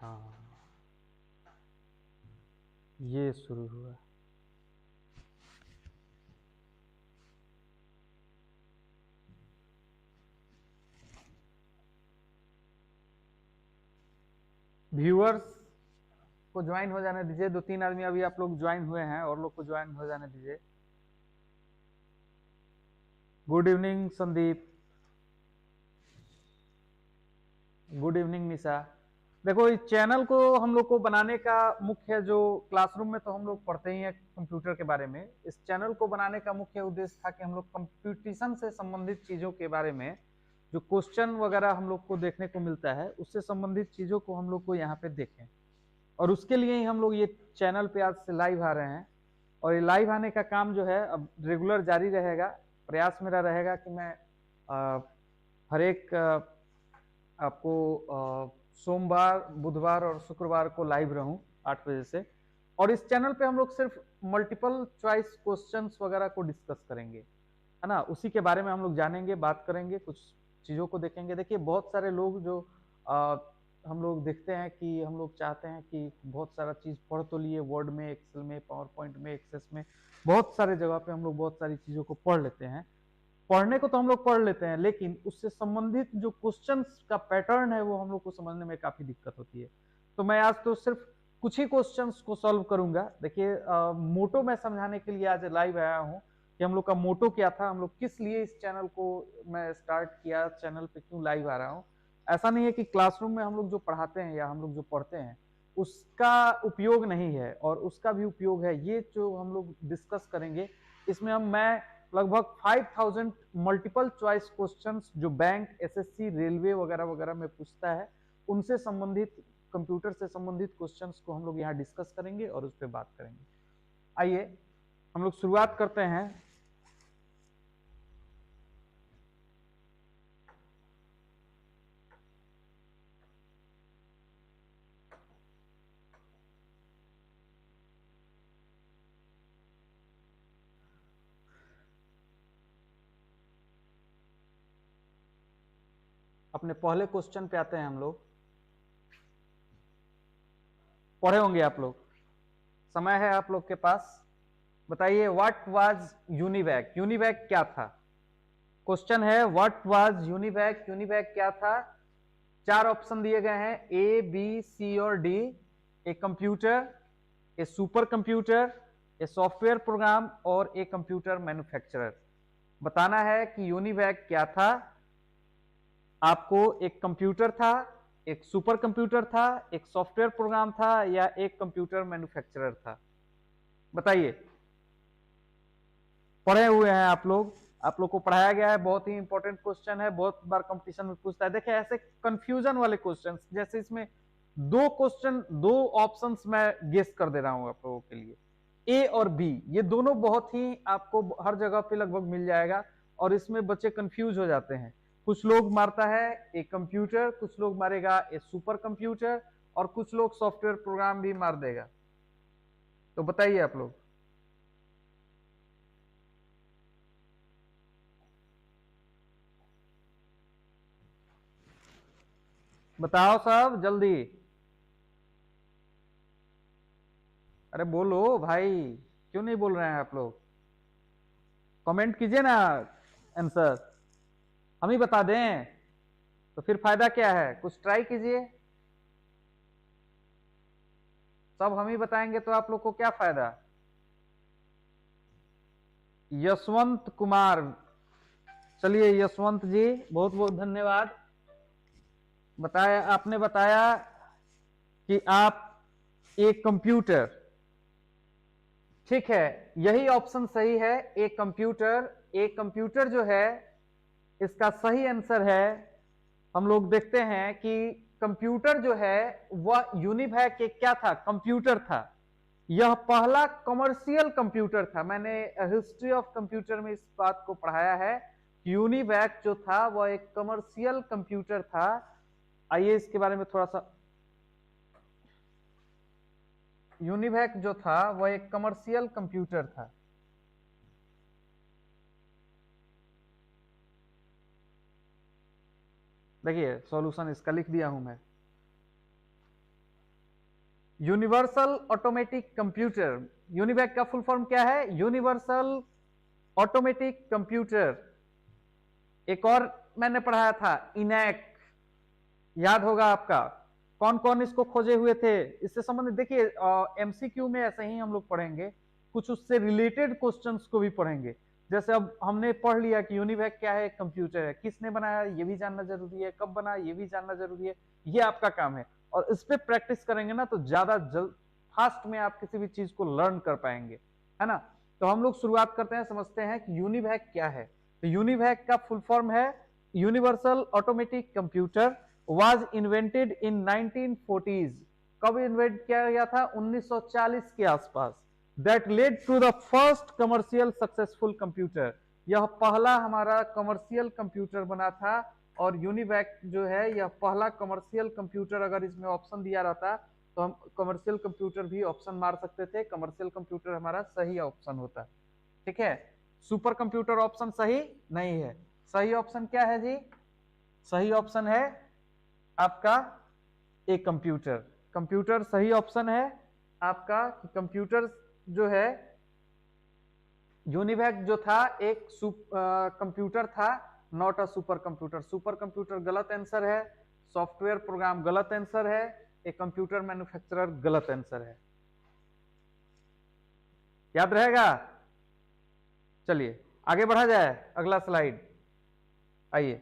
हाँ, ये शुरू हुआ। व्यूअर्स को ज्वाइन हो जाने दीजिए। 2-3 आदमी अभी आप लोग ज्वाइन हुए हैं, और लोग को ज्वाइन हो जाने दीजिए। Good evening Sandeep, good evening Nisha. देखो, इस चैनल को हम लोग को बनाने का मुख्य जो क्लासरूम में तो हम लोग पढ़ते ही हैं कंप्यूटर के बारे में। इस चैनल को बनाने का मुख्य उद्देश्य था कि हम लोग कंप्यूटेशन से संबंधित चीजों के बारे में, जो क्वेश्चन वगैरह हम लोग को देखने को मिलता है, उससे संबंधित चीजों को हम लोग को यहाँ पे देखें। और उसके लिए ही हम लोग ये चैनल पे आज से लाइव आ रहे हैं। और ये लाइव आने का काम जो है अब रेगुलर जारी रहेगा। प्रयास मेरा रहेगा कि मैं हर एक आपको सोमवार, बुधवार और शुक्रवार को लाइव रहूं 8 बजे से। और इस चैनल पे हम लोग सिर्फ मल्टीपल चॉइस क्वेश्चंस वगैरह को डिस्कस करेंगे, है ना। उसी के बारे में हम लोग जानेंगे, बात करेंगे, कुछ चीजों को देखेंगे। देखिए, बहुत सारे लोग जो हम लोग देखते हैं कि हम लोग चाहते हैं कि बहुत सारा चीज पढ़ तो लिए, वर्ड में, एक्सेल में, पावर पॉइंट में, एक्सेस में, बहुत सारे जगह पे हम लोग बहुत सारी चीजों को पढ़ लेते हैं। पढ़ने को तो हम लोग पढ़ लेते हैं, लेकिन उससे संबंधित जो क्वेश्चंस का पैटर्न है वो हम लोग को समझने में काफी दिक्कत होती है। तो मैं आज तो सिर्फ कुछ ही क्वेश्चंस को सॉल्व करूंगा। देखिए, मोटो मैं समझाने के लिए आज लाइव आया हूं कि हम लोग का मोटो क्या था, हम लोग किस लिए इस चैनल को मैं स्टार्ट किया, चैनल पे क्यों लाइव आ रहा हूं। ऐसा नहीं है कि क्लासरूम में हम लोग जो पढ़ाते हैं या हम लोग जो पढ़ते हैं उसका उपयोग नहीं है, और उसका भी उपयोग है। ये जो हम लोग डिस्कस करेंगे, इसमें मैं लगभग 5000 मल्टीपल चॉइस क्वेश्चंस जो बैंक, एसएससी, रेलवे वगैरह वगैरह में पूछता है, उनसे संबंधित, कंप्यूटर से संबंधित क्वेश्चंस को हम लोग यहाँ डिस्कस करेंगे और उस पर बात करेंगे। आइए हम लोग शुरुआत करते हैं। अपने पहले क्वेश्चन पे आते हैं हम लोग। पढ़े होंगे आप लोग, समय है आप लोग के पास। बताइए, व्हाट वाज यूनिवैक? यूनिवैक क्या था? क्वेश्चन है, व्हाट वाज यूनिवैक? यूनिवैक क्या था? 4 ऑप्शन दिए गए हैं, ए, बी, सी और D. A computer, A super computer, a software program और ए कंप्यूटर मैन्युफैक्चरर। बताना है कि यूनिवैक क्या था। आपको एक कंप्यूटर था, एक सुपर कंप्यूटर था, एक सॉफ्टवेयर प्रोग्राम था, या एक कंप्यूटर मैन्युफैक्चरर था? बताइए। पढ़े हुए हैं आप लोग को पढ़ाया गया है। बहुत ही इंपॉर्टेंट क्वेश्चन है, बहुत बार कंपटीशन में पूछता है। देखिए, ऐसे कंफ्यूजन वाले क्वेश्चन, जैसे इसमें 2 क्वेश्चन, 2 ऑप्शंस मैं गेस कर दे रहा हूं आप लोगों के लिए, ए और बी। ये दोनों बहुत ही आपको हर जगह पे लगभग मिल जाएगा, और इसमें बच्चे कंफ्यूज हो जाते हैं। कुछ लोग मारता है ए कंप्यूटर, कुछ लोग मारेगा ए सुपर कंप्यूटर, और कुछ लोग सॉफ्टवेयर प्रोग्राम भी मार देगा। तो बताइए आप लोग। बताओ सब जल्दी। अरे बोलो भाई, क्यों नहीं बोल रहे हैं आप लोग? कमेंट कीजिए ना आंसर, हम ही बता दें तो फिर फायदा क्या है? कुछ ट्राई कीजिए। सब हम ही बताएंगे तो आप लोग को क्या फायदा? यशवंत कुमार, चलिए यशवंत जी, बहुत बहुत धन्यवाद। बताया, आपने बताया कि आप एक कंप्यूटर, ठीक है, यही ऑप्शन सही है, एक कंप्यूटर। एक कंप्यूटर जो है, इसका सही आंसर है। हम लोग देखते हैं कि कंप्यूटर जो है वह यूनिवैक एक क्या था? कंप्यूटर था। यह पहला कमर्शियल कंप्यूटर था। मैंने हिस्ट्री ऑफ कंप्यूटर में इस बात को पढ़ाया है। यूनिवैक जो था वह एक कमर्शियल कंप्यूटर था। आइए इसके बारे में थोड़ा सा। यूनिवैक जो था वह एक कमर्शियल कंप्यूटर था। देखिए, सॉल्यूशन इसका लिख दिया हूं मैं। यूनिवर्सल ऑटोमेटिक कंप्यूटर, यूनिवैक का फुल फॉर्म क्या है? Universal automatic computer. एक और मैंने पढ़ाया था इनैक, याद होगा आपका, कौन कौन इसको खोजे हुए थे? इससे संबंधित देखिए एमसीक्यू में ऐसे ही हम लोग पढ़ेंगे, कुछ उससे रिलेटेड क्वेश्चंस को भी पढ़ेंगे। जैसे अब हमने पढ़ लिया कि यूनिवैक क्या है, कंप्यूटर है, किसने बनाया ये भी जानना जरूरी है, कब बना ये भी जानना जरूरी है, ये आपका काम है। और इस पे प्रैक्टिस करेंगे ना तो ज्यादा फास्ट में आप किसी भी चीज को लर्न कर पाएंगे, है ना। तो हम लोग शुरुआत करते हैं, समझते हैं कि यूनिवैक क्या है। तो यूनिवैक का फुल फॉर्म है universal automatic computer, was invented in 1940s। कब इन्वेंट किया गया था? 1940 के आसपास। That led to the first commercial successful computer। यह पहला हमारा कमर्शियल कंप्यूटर बना था। और यूनिवैक जो है यह पहला कमर्शियल कंप्यूटर, अगर इसमें ऑप्शन दिया रहता तो हम कमर्शियल कंप्यूटर भी ऑप्शन मार सकते थे, कमर्शियल कंप्यूटर हमारा सही ऑप्शन होता। ठीक है, सुपर कंप्यूटर ऑप्शन सही नहीं है। सही ऑप्शन क्या है जी? सही ऑप्शन है आपका एक कंप्यूटर। कंप्यूटर सही ऑप्शन है आपका। कंप्यूटर जो है यूनिवैक जो था एक कंप्यूटर था, not a super computer. Super computer गलत आंसर है, सॉफ्टवेयर प्रोग्राम गलत आंसर है, एक कंप्यूटर मैन्युफैक्चरर गलत आंसर है। याद रहेगा? चलिए आगे बढ़ा जाए, अगला स्लाइड आइए।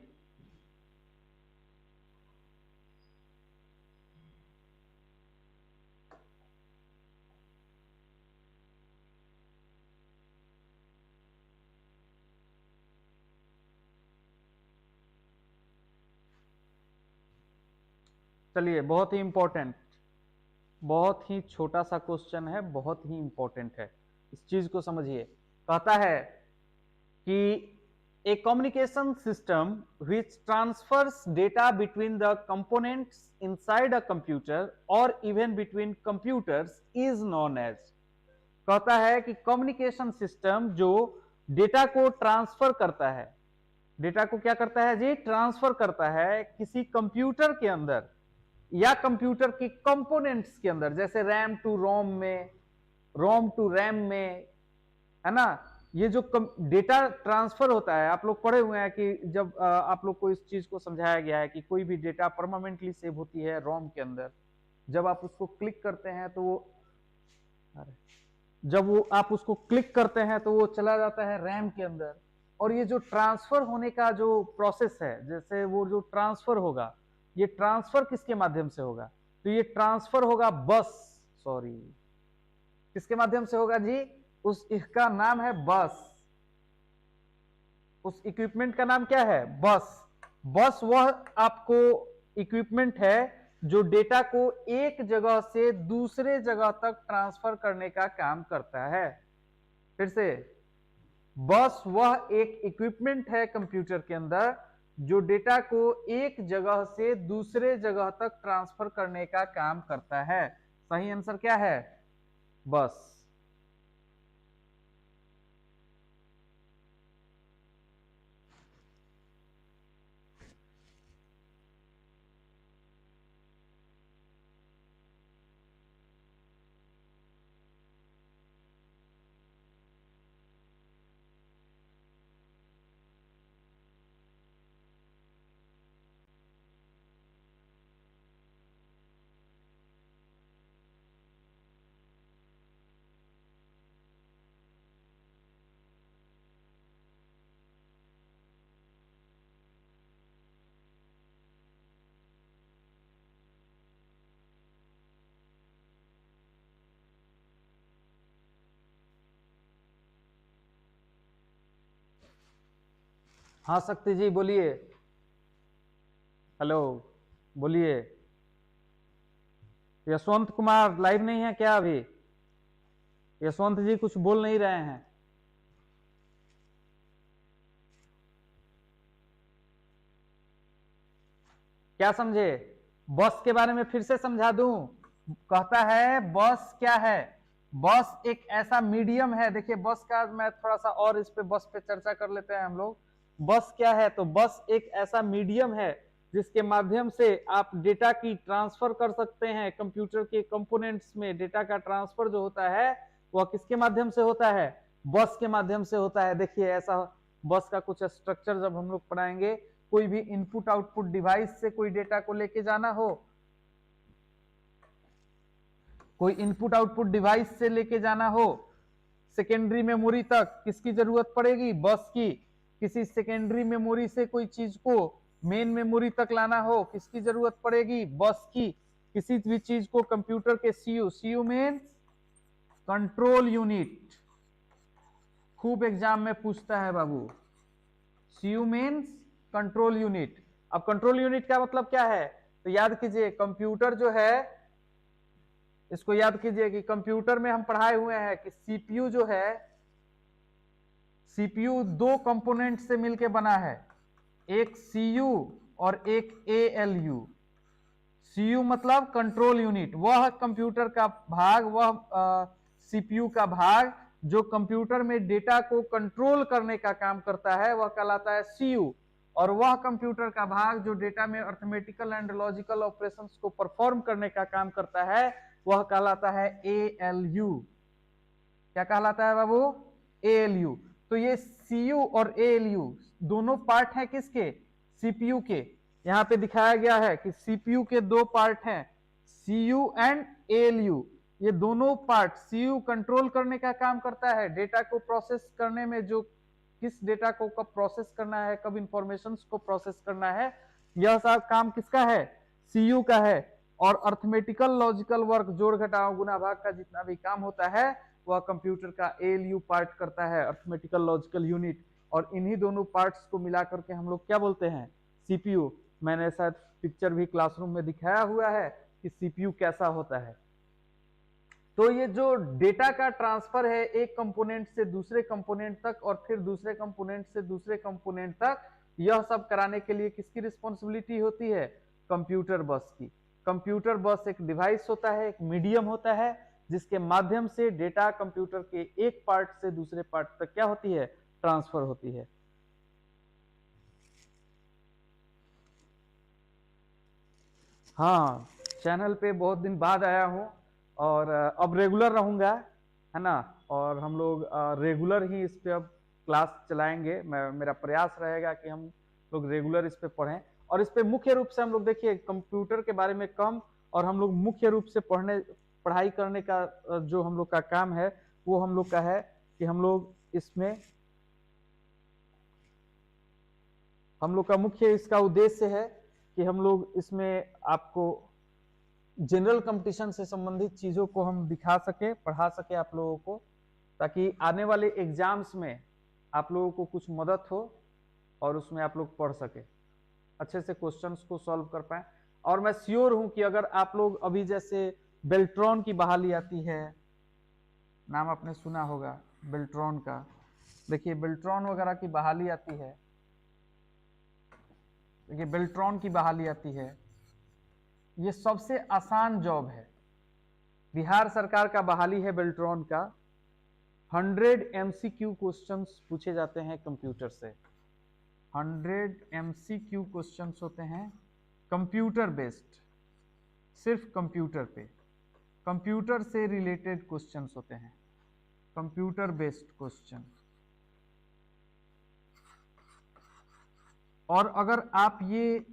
चलिए, बहुत ही इंपॉर्टेंट, बहुत ही छोटा सा क्वेश्चन है, बहुत ही इंपॉर्टेंट है, इस चीज को समझिए। कहता है कि a communication system which transfers data between the components inside a computer और even between computers is known as. कहता है कि कम्युनिकेशन सिस्टम जो डेटा को ट्रांसफर करता है, डेटा को क्या करता है जी? ट्रांसफर करता है किसी कंप्यूटर के अंदर या कंप्यूटर की कंपोनेंट्स के अंदर, जैसे रैम टू रोम में, रोम टू रैम में, है ना। ये जो डेटा ट्रांसफर होता है, आप लोग पढ़े हुए हैं कि जब आप लोग को इस चीज को समझाया गया है कि कोई भी डेटा परमानेंटली सेव होती है रोम के अंदर। जब आप उसको क्लिक करते हैं तो वो, जब वो आप उसको क्लिक करते हैं तो वो चला जाता है रैम के अंदर। और ये जो ट्रांसफर होने का जो प्रोसेस है, जैसे वो जो ट्रांसफर होगा, ये ट्रांसफर किसके माध्यम से होगा? तो ये ट्रांसफर होगा बस, सॉरी, किसके माध्यम से होगा जी? उस इसका नाम है बस। उस इक्विपमेंट का नाम क्या है? बस। बस वह आपको इक्विपमेंट है जो डेटा को एक जगह से दूसरे जगह तक ट्रांसफर करने का काम करता है। फिर से, बस वह एक इक्विपमेंट है कंप्यूटर के अंदर जो डेटा को एक जगह से दूसरे जगह तक ट्रांसफर करने का काम करता है। सही आंसर क्या है? बस। हाँ शक्ति जी बोलिए, हेलो बोलिए। यशवंत कुमार लाइव नहीं है क्या अभी? यशवंत जी कुछ बोल नहीं रहे हैं। क्या समझे? बस के बारे में फिर से समझा दूं। कहता है बस क्या है? बस एक ऐसा मीडियम है। देखिए बस का मैं थोड़ा सा और इस पे बस पे चर्चा कर लेते हैं हम लोग। बस क्या है? तो बस एक ऐसा मीडियम है जिसके माध्यम से आप डेटा की ट्रांसफर कर सकते हैं। कंप्यूटर के कंपोनेंट्स में डेटा का ट्रांसफर जो होता है वह किसके माध्यम से होता है? बस के माध्यम से होता है। देखिए ऐसा बस का कुछ स्ट्रक्चर जब हम लोग पढ़ाएंगे, कोई भी इनपुट आउटपुट डिवाइस से कोई डेटा को लेके जाना हो, कोई इनपुट आउटपुट डिवाइस से लेके जाना हो सेकेंडरी मेमोरी तक, किसकी जरूरत पड़ेगी? बस की। किसी सेकेंडरी मेमोरी से कोई चीज को मेन मेमोरी तक लाना हो, किसकी जरूरत पड़ेगी? बस की। किसी भी चीज को कंप्यूटर के CU, CU means control unit, खूब एग्जाम में पूछता है बाबू। CU means control unit. अब कंट्रोल यूनिट का मतलब क्या है? तो याद कीजिए, कंप्यूटर जो है, इसको याद कीजिए कि कंप्यूटर में हम पढ़ाए हुए हैं कि सीपीयू जो है, सीपीयू दो कंपोनेंट से मिलकर बना है, एक सीयू और एक एएलयू। सीयू मतलब कंट्रोल यूनिट, वह कंप्यूटर का भाग, वह सीपीयू का भाग जो कंप्यूटर में डेटा को कंट्रोल करने का काम करता है, वह कहलाता है सीयू। और वह कंप्यूटर का भाग जो डेटा में अर्थमेटिकल एंड लॉजिकल ऑपरेशंस को परफॉर्म करने का काम करता है, वह कहलाता है एएलयू। क्या कहलाता है बाबू? एएलयू। तो ये सीयू और एएलयू दोनों पार्ट हैं किसके? सीपीयू के। यहां पे दिखाया गया है कि सीपीयू के दो पार्ट हैं, सीयू एंड एएलयू। ये दोनों पार्ट, सीयू कंट्रोल करने का काम करता है, डेटा को प्रोसेस करने में, जो किस डेटा को कब प्रोसेस करना है, कब इंफॉर्मेशंस को प्रोसेस करना है, यह सब काम किसका है? सीयू का है। और अर्थमेटिकल लॉजिकल वर्क, जोड़ घटाव गुणा भाग का जितना भी काम होता है वह कंप्यूटर का एएलयू पार्ट करता है, अर्थमेटिकल लॉजिकल यूनिट। और इन्हीं दोनों पार्ट्स को मिलाकर के हम लोग क्या बोलते हैं? सीपीयू। मैंने शायद पिक्चर भी क्लासरूम में दिखाया हुआ है कि सीपीयू कैसा होता है। तो ये जो डेटा का ट्रांसफर है एक कंपोनेंट से दूसरे कंपोनेंट तक और फिर दूसरे कंपोनेंट से दूसरे कंपोनेंट तक, यह सब कराने के लिए किसकी रिस्पॉन्सिबिलिटी होती है? कंप्यूटर बस की। कंप्यूटर बस एक डिवाइस होता है, एक मीडियम होता है, जिसके माध्यम से डेटा कंप्यूटर के एक पार्ट से दूसरे पार्ट तक क्या होती है? ट्रांसफर होती है। हाँ, चैनल पे बहुत दिन बाद आया हूँ और अब रेगुलर रहूंगा, है ना। और हम लोग रेगुलर ही इस पे अब क्लास चलाएंगे। मेरा प्रयास रहेगा कि हम लोग रेगुलर इस पे पढ़ें। और इस पे मुख्य रूप से हम लोग देखिए कंप्यूटर के बारे में कम, और हम लोग मुख्य रूप से पढ़ाई करने का जो हम लोग का काम है वो हम लोग का है कि हम लोग इसमें, हम लोग का मुख्य इसका उद्देश्य है कि हम लोग इसमें आपको जनरल कंपटीशन से संबंधित चीजों को हम दिखा सके, पढ़ा सके आप लोगों को, ताकि आने वाले एग्जाम्स में आप लोगों को कुछ मदद हो और उसमें आप लोग पढ़ सके, अच्छे से क्वेश्चंस को सॉल्व कर पाए। और मैं श्योर हूं कि अगर आप लोग अभी जैसे बेल्ट्रॉन की बहाली आती है, नाम आपने सुना होगा बेल्ट्रॉन का। देखिए बेल्ट्रॉन वगैरह की बहाली आती है, देखिए बेल्ट्रॉन की बहाली आती है, ये सबसे आसान जॉब है। बिहार सरकार का बहाली है बेल्ट्रॉन का। 100 MCQ क्वेश्चंस पूछे जाते हैं कंप्यूटर से। 100 MCQ क्वेश्चंस होते हैं कंप्यूटर बेस्ड, सिर्फ कंप्यूटर पे, कंप्यूटर से रिलेटेड क्वेश्चंस होते हैं, कंप्यूटर बेस्ड क्वेश्चन। और अगर आप ये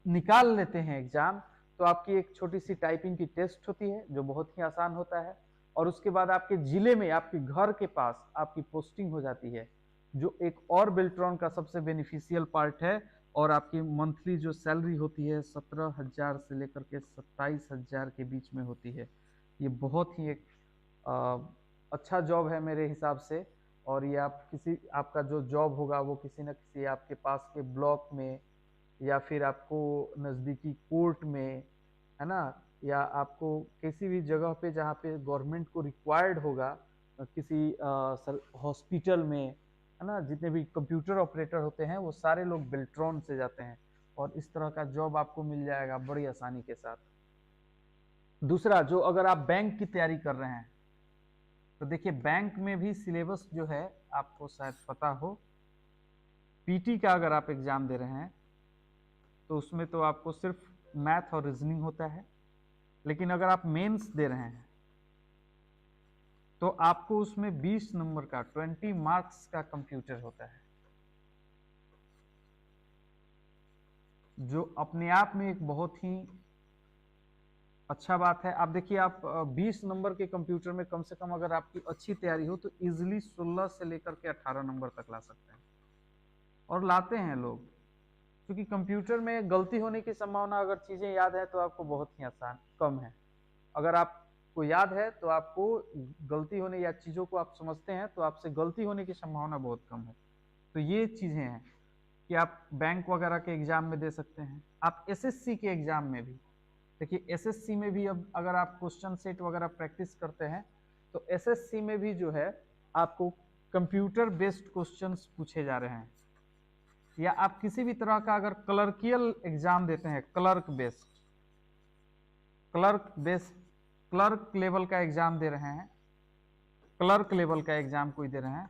निकाल लेते हैं एग्जाम, तो आपकी एक छोटी सी टाइपिंग की टेस्ट होती है जो बहुत ही आसान होता है, और उसके बाद आपके जिले में, आपके घर के पास आपकी पोस्टिंग हो जाती है, जो एक और बेल्ट्रॉन का सबसे बेनिफिशियल पार्ट है। और आपकी मंथली जो सैलरी होती है 17,000 से लेकर के 27,000 के बीच में होती है। ये बहुत ही एक अच्छा जॉब है मेरे हिसाब से। और ये आप किसी, आपका जो जॉब होगा वो किसी न किसी आपके पास के ब्लॉक में, या फिर आपको नज़दीकी कोर्ट में, है ना, या आपको किसी भी जगह पे जहाँ पे गवर्नमेंट को रिक्वायर्ड होगा, किसी हॉस्पिटल में, है ना, जितने भी कंप्यूटर ऑपरेटर होते हैं वो सारे लोग बेल्ट्रॉन से जाते हैं। और इस तरह का जॉब आपको मिल जाएगा बड़ी आसानी के साथ। दूसरा, जो अगर आप बैंक की तैयारी कर रहे हैं, तो देखिए बैंक में भी सिलेबस जो है आपको शायद पता हो, पीटी का अगर आप एग्जाम दे रहे हैं तो उसमें तो आपको सिर्फ मैथ और रीजनिंग होता है। लेकिन अगर आप मेंस दे रहे हैं तो आपको उसमें 20 नंबर का 20 मार्क्स का कंप्यूटर होता है, जो अपने आप में एक बहुत ही अच्छा बात है। आप देखिए, आप 20 नंबर के कंप्यूटर में कम से कम अगर आपकी अच्छी तैयारी हो तो इजिली 16 से लेकर के 18 नंबर तक ला सकते हैं, और लाते हैं लोग। क्योंकि कंप्यूटर में गलती होने की संभावना, अगर चीजें याद है तो आपको बहुत ही आसान कम है। अगर आपको याद है तो आपको गलती होने या चीजों को आप समझते हैं तो आपसे गलती होने की संभावना बहुत कम है। तो ये चीजें हैं कि आप बैंक वगैरह के एग्जाम में दे सकते हैं, आप एसएससी के एग्जाम में भी। देखिए एसएससी में भी अब अगर आप क्वेश्चन सेट वगैरह प्रैक्टिस करते हैं तो एसएससी में भी जो है आपको कंप्यूटर बेस्ड क्वेश्चंस पूछे जा रहे हैं। या आप किसी भी तरह का अगर क्लर्कियल एग्जाम देते हैं, क्लर्क लेवल का एग्जाम दे रहे हैं, क्लर्क लेवल का एग्जाम कोई दे रहे हैं,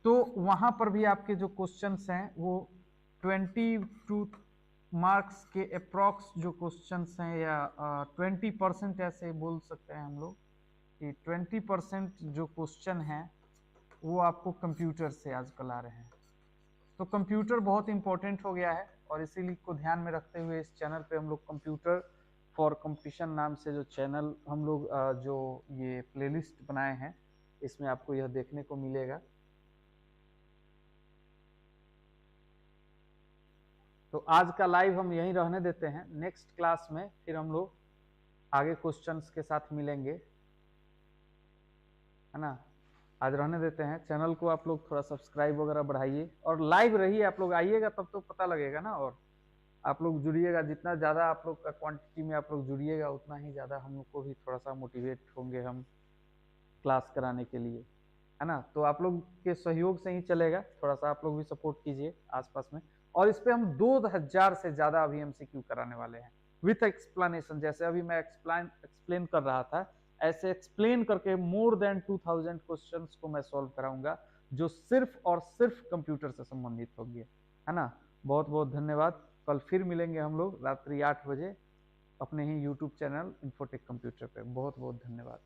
तो वहां पर भी आपके जो क्वेश्चंस हैं वो 22 मार्क्स के अप्रॉक्स जो क्वेश्चंस हैं, या 20% ऐसे बोल सकते हैं हम लोग कि 20% जो क्वेश्चन हैं वो आपको कंप्यूटर से आजकल आ रहे हैं। तो कंप्यूटर बहुत इंपॉर्टेंट हो गया है, और इसीलिए को ध्यान में रखते हुए इस चैनल पे हम लोग कंप्यूटर फॉर कंपटीशन नाम से जो चैनल हम लोग जो ये प्लेलिस्ट बनाए हैं, इसमें आपको यह देखने को मिलेगा। तो आज का लाइव हम यहीं रहने देते हैं, नेक्स्ट क्लास में फिर हम लोग आगे क्वेश्चंस के साथ मिलेंगे, है ना। आज रहने देते हैं, चैनल को आप लोग थोड़ा सब्सक्राइब वगैरह बढ़ाइए, और लाइव रहिए, आप लोग आइएगा तब तो पता लगेगा ना। और आप लोग जुड़िएगा, जितना ज़्यादा आप लोग का क्वांटिटी में आप लोग जुड़िएगा उतना ही ज़्यादा हम लोग को भी थोड़ा सा मोटिवेट होंगे हम क्लास कराने के लिए, है ना। तो आप लोग के सहयोग से ही चलेगा, थोड़ा सा आप लोग भी सपोर्ट कीजिए आसपास में। और इस पे हम 2000 से ज़्यादा अभी एमसीक्यू कराने वाले हैं विथ एक्सप्लेनेशन। जैसे अभी मैं एक्सप्लेन कर रहा था, ऐसे एक्सप्लेन करके मोर देन 2000 क्वेश्चंस को मैं सॉल्व कराऊंगा, जो सिर्फ और सिर्फ कंप्यूटर से संबंधित होंगे, है ना। बहुत बहुत धन्यवाद। कल फिर मिलेंगे हम लोग रात्रि 8 बजे अपने ही यूट्यूब चैनल इन्फोटेक कंप्यूटर पे। बहुत बहुत धन्यवाद।